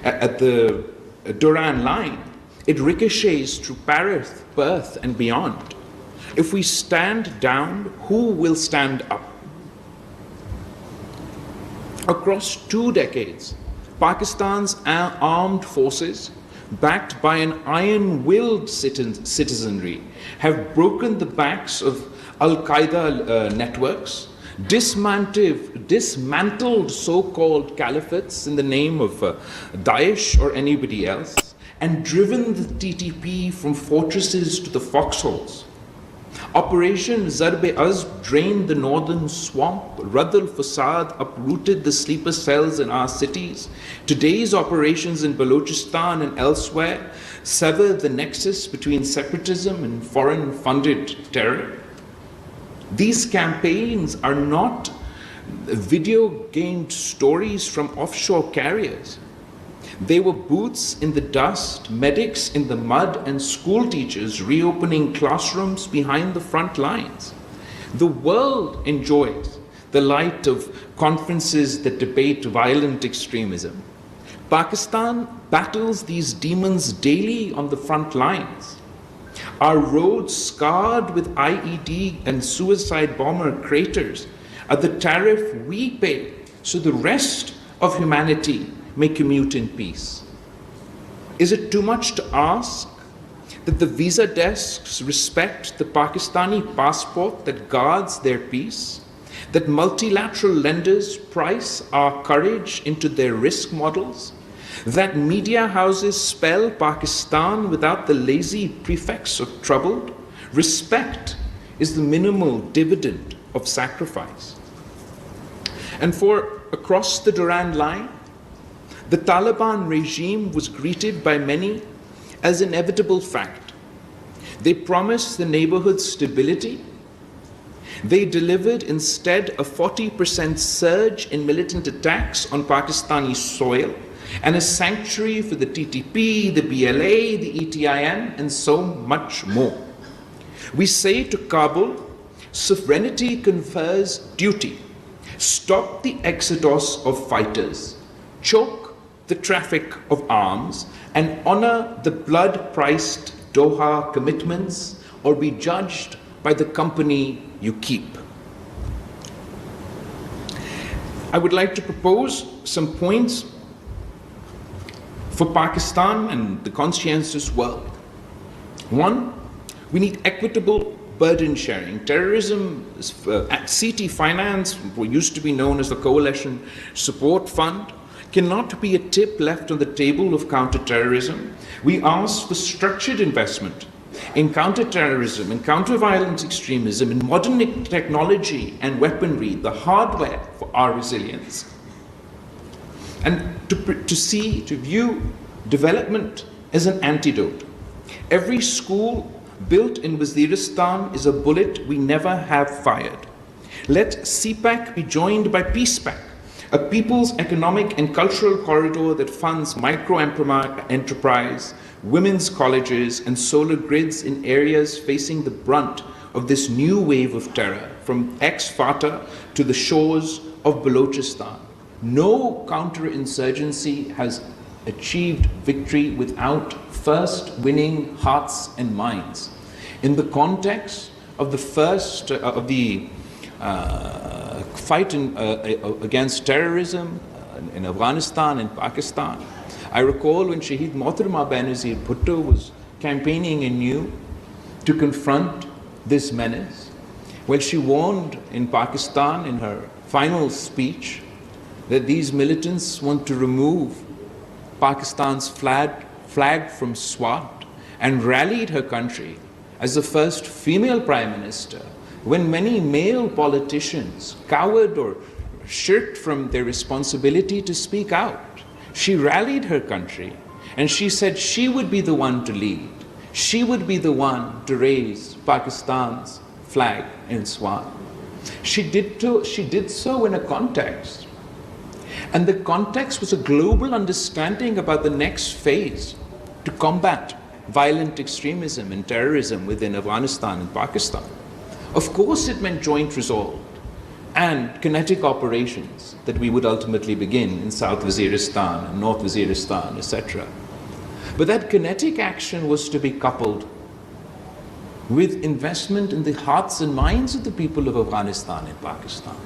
at the Durand line, it ricochets through Paris, Perth, and beyond. If we stand down, who will stand up? Across 2 decades, Pakistan's armed forces, backed by an iron-willed citizenry, have broken the backs of Al-Qaeda networks, dismantled so-called caliphates in the name of Daesh or anybody else, and driven the TTP from fortresses to the foxholes. Operation Zarb-e-Azb drained the northern swamp. Rad al-Fasad uprooted the sleeper cells in our cities. Today's operations in Balochistan and elsewhere severed the nexus between separatism and foreign-funded terror. These campaigns are not video-gamed stories from offshore carriers. They were boots in the dust, medics in the mud, and school teachers reopening classrooms behind the front lines. The world enjoys the light of conferences that debate violent extremism. Pakistan battles these demons daily on the front lines. Our roads scarred with IED and suicide bomber craters are the tariff we pay so the rest of humanity may commute in peace. Is it too much to ask that the visa desks respect the Pakistani passport that guards their peace? That multilateral lenders price our courage into their risk models? That media houses spell Pakistan without the lazy prefix of troubled? Respect is the minimal dividend of sacrifice. And for across the Durand line, the Taliban regime was greeted by many as an inevitable fact. They promised the neighborhood stability. They delivered instead a 40% surge in militant attacks on Pakistani soil and a sanctuary for the TTP, the BLA, the ETIN, and so much more. We say to Kabul, sovereignty confers duty. Stop the exodus of fighters. Choke the traffic of arms, and honor the blood-priced Doha commitments, or be judged by the company you keep. I would like to propose some points for Pakistan and the conscientious world. One, we need equitable burden sharing. Terrorism, CT Finance, what used to be known as the Coalition Support Fund, cannot be a tip left on the table of counterterrorism. We ask for structured investment in counterterrorism, in counter-violent extremism, in modern technology and weaponry, the hardware for our resilience. And to view development as an antidote. Every school built in Waziristan is a bullet we never have fired. Let CPAC be joined by PeacePAC, a people's economic and cultural corridor that funds micro-enterprise, women's colleges, and solar grids in areas facing the brunt of this new wave of terror, from ex-Fata to the shores of Balochistan. No counterinsurgency has achieved victory without first winning hearts and minds. In the context of the fight against terrorism in Afghanistan and Pakistan, I recall when Shaheed Mohtarama Benazir Bhutto was campaigning anew to confront this menace. Well, she warned in Pakistan in her final speech that these militants want to remove Pakistan's flag from SWAT, and rallied her country as the first female prime minister when many male politicians cowered or shirked from their responsibility to speak out. She rallied her country and she said she would be the one to lead. She would be the one to raise Pakistan's flag in SWAT. She did so in a context. And the context was a global understanding about the next phase to combat violent extremism and terrorism within Afghanistan and Pakistan. Of course, it meant joint resolve and kinetic operations that we would ultimately begin in South Waziristan and North Waziristan, etc. But that kinetic action was to be coupled with investment in the hearts and minds of the people of Afghanistan and Pakistan.